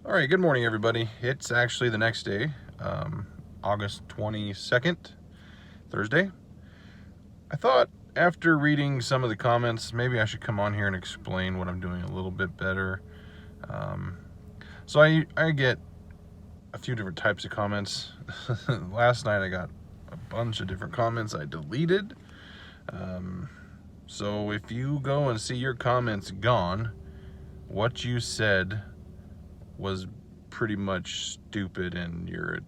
All right, good morning, everybody. It's actually the next day, August 22nd, Thursday. I thought after reading some of the comments, maybe I should come on here and explain what I'm doing a little bit better. So I get a few different types of comments. Last night I got a bunch of different comments I deleted. So if you go and see your comments gone, what you said was pretty much stupid and you're a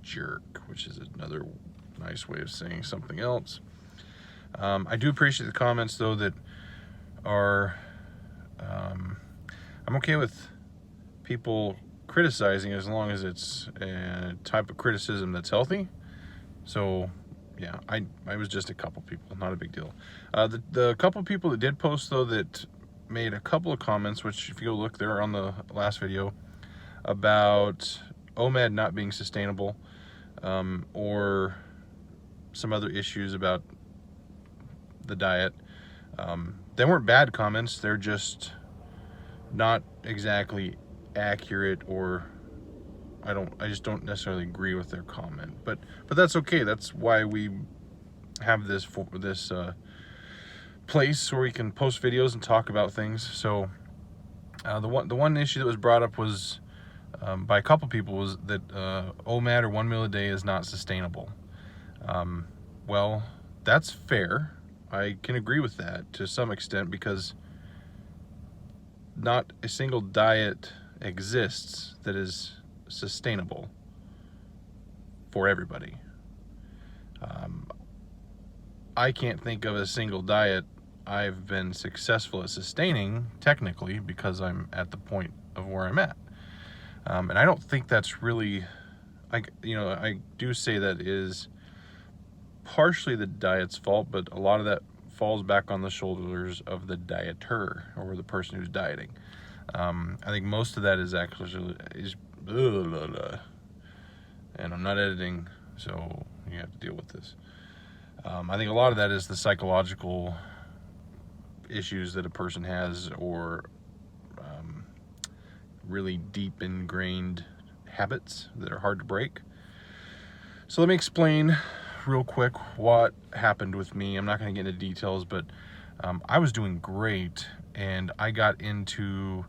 jerk, which is another nice way of saying something else. I do appreciate the comments though that are I'm okay with people criticizing as long as it's a type of criticism that's healthy. So yeah, I was just a couple people, not a big deal. The couple people that did post though that made a couple of comments, which if you go look there on the last video, about OMAD not being sustainable, or some other issues about the diet. They weren't bad comments, they're just not exactly accurate, or I just don't necessarily agree with their comment. But that's okay. That's why we have this place where we can post videos and talk about things. So the one issue that was brought up was by a couple people was that OMAD or 1 meal a day is not sustainable. Well, that's fair. I can agree with that to some extent because not a single diet exists that is sustainable for everybody. I can't think of a single diet I've been successful at sustaining technically because I'm at the point of where I'm at. And I don't think that's really, I do say that is partially the diet's fault, but a lot of that falls back on the shoulders of the dieter or the person who's dieting. I think most of that is actually, and I'm not editing, so you have to deal with this. I think a lot of that is the psychological issues that a person has, or really deep ingrained habits that are hard to break. So let me explain real quick what happened with me. I'm not going to get into details, but I was doing great, and I got into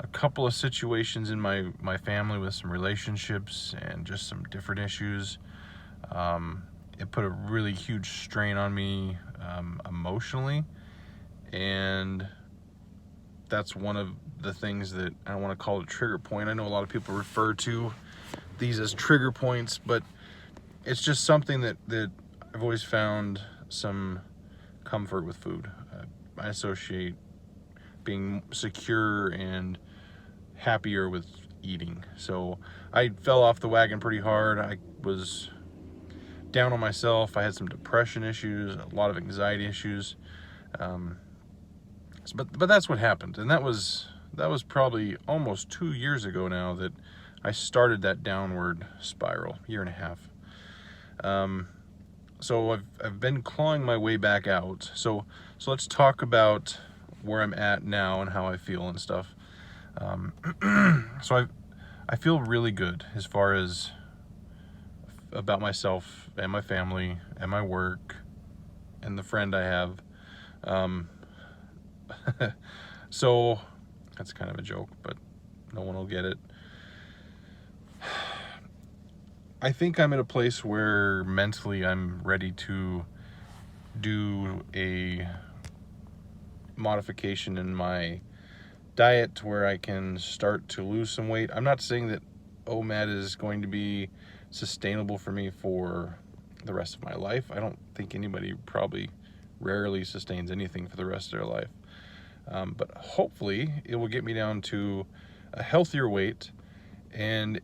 a couple of situations in my family with some relationships and just some different issues. It put a really huge strain on me emotionally, and that's one of the things that I don't want to call it a trigger point. I know a lot of people refer to these as trigger points, but it's just something that I've always found some comfort with food. I associate being secure and happier with eating. So I fell off the wagon pretty hard. I was down on myself. I had some depression issues, a lot of anxiety issues. But that's what happened, and that was probably almost 2 years ago now that I started that downward spiral, year and a half. So I've been clawing my way back out. So let's talk about where I'm at now and how I feel and stuff. So I feel really good as far as about myself and my family and my work and the friend I have. So that's kind of a joke, but no one will get it. I think I'm at a place where mentally I'm ready to do a modification in my diet where I can start to lose some weight. I'm not saying that OMAD is going to be sustainable for me for the rest of my life. I don't think anybody probably rarely sustains anything for the rest of their life. But hopefully it will get me down to a healthier weight, and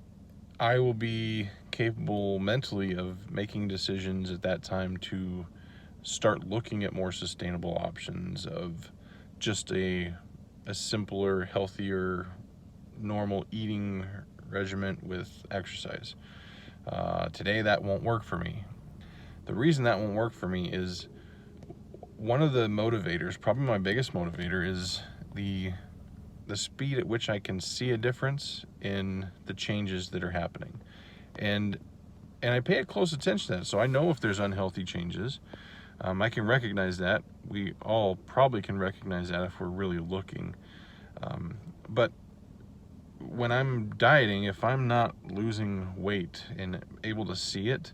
I will be capable mentally of making decisions at that time to start looking at more sustainable options of just a simpler, healthier, normal eating regimen with exercise. Today that won't work for me. The reason that won't work for me is one of the motivators, probably my biggest motivator, is the the speed at which I can see a difference in the changes that are happening. And I pay close attention to that, so I know if there's unhealthy changes. I can recognize that. We all probably can recognize that if we're really looking. But when I'm dieting, if I'm not losing weight and able to see it,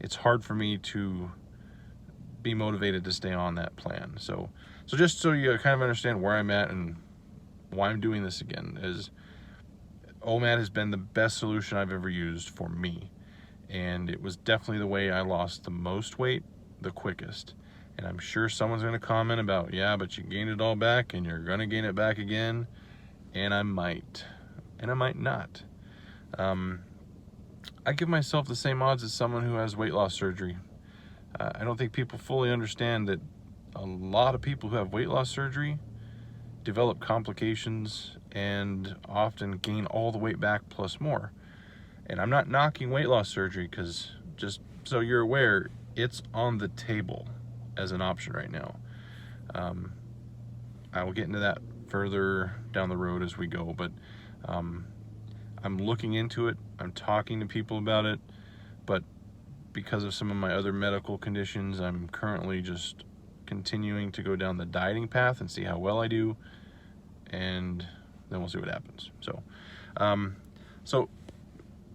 it's hard for me to be motivated to stay on that plan. So just so you kind of understand where I'm at and why I'm doing this again, is OMAD has been the best solution I've ever used for me. And it was definitely the way I lost the most weight the quickest. And I'm sure someone's going to comment about, yeah, but you gained it all back and you're going to gain it back again. And I might. And I might not. I give myself the same odds as someone who has weight loss surgery. I don't think people fully understand that a lot of people who have weight loss surgery develop complications and often gain all the weight back plus more. And I'm not knocking weight loss surgery, because just so you're aware, it's on the table as an option right now. I will get into that further down the road as we go, but I'm looking into it. I'm talking to people about it, but because of some of my other medical conditions, I'm currently just continuing to go down the dieting path and see how well I do, and then we'll see what happens. So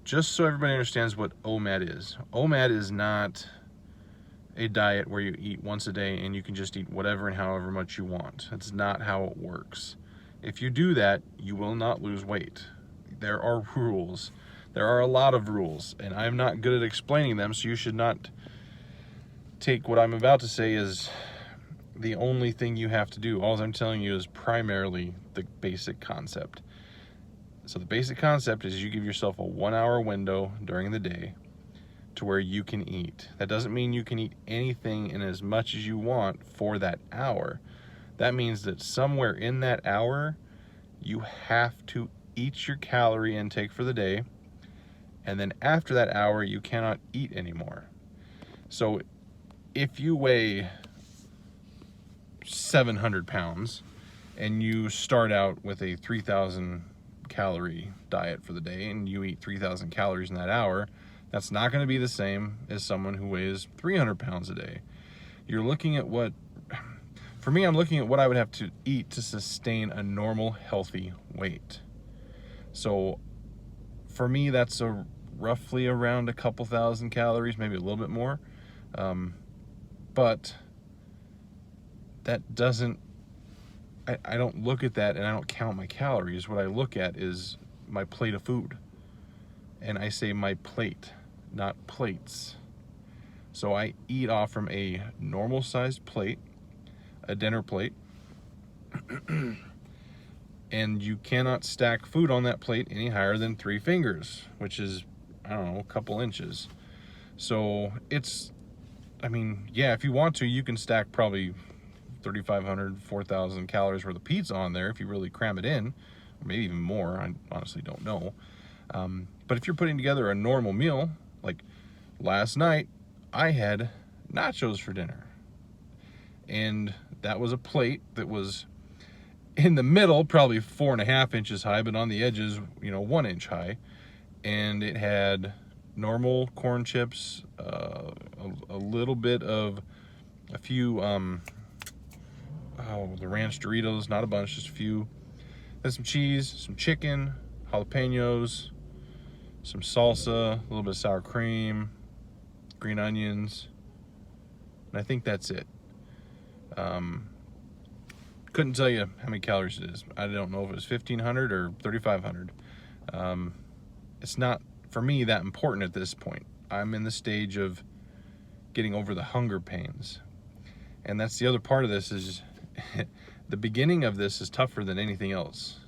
just so everybody understands what OMAD is not a diet where you eat once a day and you can just eat whatever and however much you want. That's not how it works. If you do that, you will not lose weight. There are rules. There are a lot of rules, and I'm not good at explaining them, so you should not take what I'm about to say as the only thing you have to do. All I'm telling you is primarily the basic concept. So the basic concept is you give yourself a 1 hour window during the day to where you can eat. That doesn't mean you can eat anything and as much as you want for that hour. That means that somewhere in that hour, you have to eat your calorie intake for the day, and then after that hour, you cannot eat anymore. So if you weigh 700 pounds and you start out with a 3,000 calorie diet for the day and you eat 3,000 calories in that hour, that's not going to be the same as someone who weighs 300 pounds a day. You're looking at what, for me, I'm looking at what I would have to eat to sustain a normal, healthy weight. So for me, that's roughly around a couple thousand calories, maybe a little bit more. But that doesn't, I don't look at that and I don't count my calories. What I look at is my plate of food. And I say my plate, not plates. So I eat off from a normal sized plate, a dinner plate. And you cannot stack food on that plate any higher than 3 fingers, which is, I don't know, a couple inches. So it's, I mean, yeah, if you want to, you can stack probably 3,500, 4,000 calories worth of pizza on there if you really cram it in, or maybe even more. I honestly don't know. But if you're putting together a normal meal, like last night, I had nachos for dinner. And that was a plate that was in the middle, probably 4.5 inches high, but on the edges, 1 inch high. And it had normal corn chips, a little bit of a few, the ranch Doritos, not a bunch, just a few. Then some cheese, some chicken, jalapenos, some salsa, a little bit of sour cream, green onions, and I think that's it. Couldn't tell you how many calories it is. I don't know if it was 1,500 or 3,500. It's not, for me, that important at this point. I'm in the stage of getting over the hunger pains. And that's the other part of this is the beginning of this is tougher than anything else.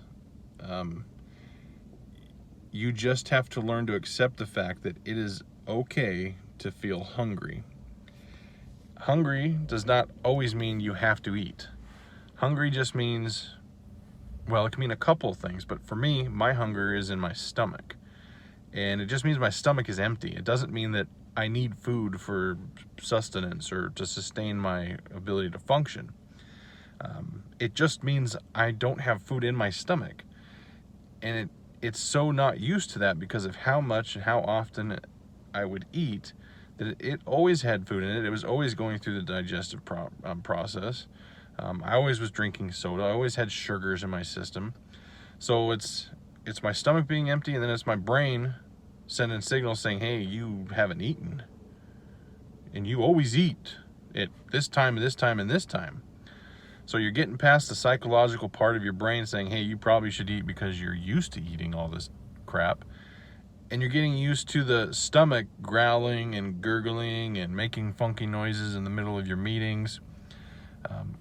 You just have to learn to accept the fact that it is okay to feel hungry. Hungry does not always mean you have to eat. Hungry just means, well, it can mean a couple of things, but for me, my hunger is in my stomach. And it just means my stomach is empty. It doesn't mean that I need food for sustenance or to sustain my ability to function. It just means I don't have food in my stomach. And it's so not used to that because of how much and how often I would eat, that it always had food in it. It was always going through the digestive process. I always was drinking soda. I always had sugars in my system. So it's my stomach being empty, and then it's my brain sending signals saying, hey, you haven't eaten. And you always eat at this time, this time, and this time. So you're getting past the psychological part of your brain saying, hey, you probably should eat because you're used to eating all this crap. And you're getting used to the stomach growling and gurgling and making funky noises in the middle of your meetings,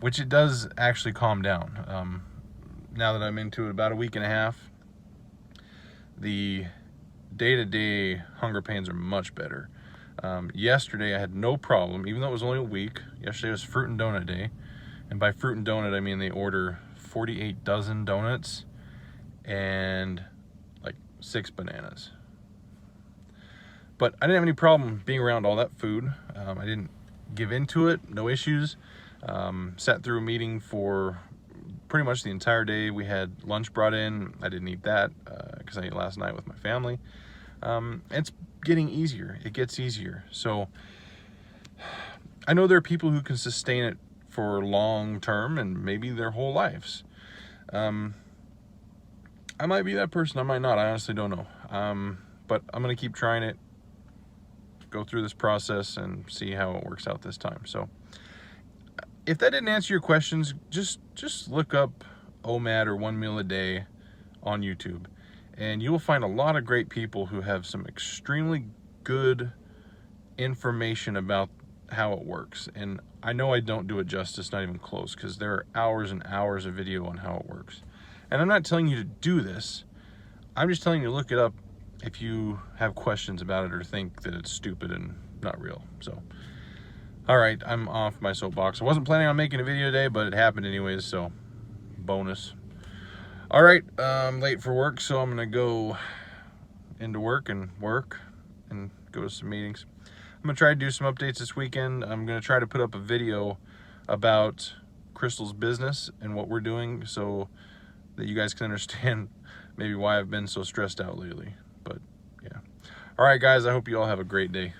which it does actually calm down. Now that I'm into it about a week and a half, the day-to-day hunger pains are much better. Yesterday I had no problem, even though it was only a week. Yesterday was fruit and donut day. And by fruit and donut, I mean they order 48 dozen donuts and like 6 bananas. But I didn't have any problem being around all that food. I didn't give into it, no issues. Sat through a meeting for pretty much the entire day. We had lunch brought in. I didn't eat that because I ate last night with my family. It's getting easier. It gets easier. So I know there are people who can sustain it for long term and maybe their whole lives. I might be that person. I might not. I honestly don't know. But I'm going to keep trying it, go through this process and see how it works out this time. So if that didn't answer your questions, just look up OMAD or 1 meal a day on YouTube, and you will find a lot of great people who have some extremely good information about how it works. And I know I don't do it justice, not even close, because there are hours and hours of video on how it works. And I'm not telling you to do this. I'm just telling you to look it up if you have questions about it or think that it's stupid and not real. So, all right, I'm off my soapbox. I wasn't planning on making a video today, but it happened anyways, so bonus. All right, I'm late for work, so I'm gonna go into work and go to some meetings. I'm gonna try to do some updates this weekend. I'm gonna try to put up a video about Crystal's business and what we're doing so that you guys can understand maybe why I've been so stressed out lately. But yeah. All right, guys, I hope you all have a great day.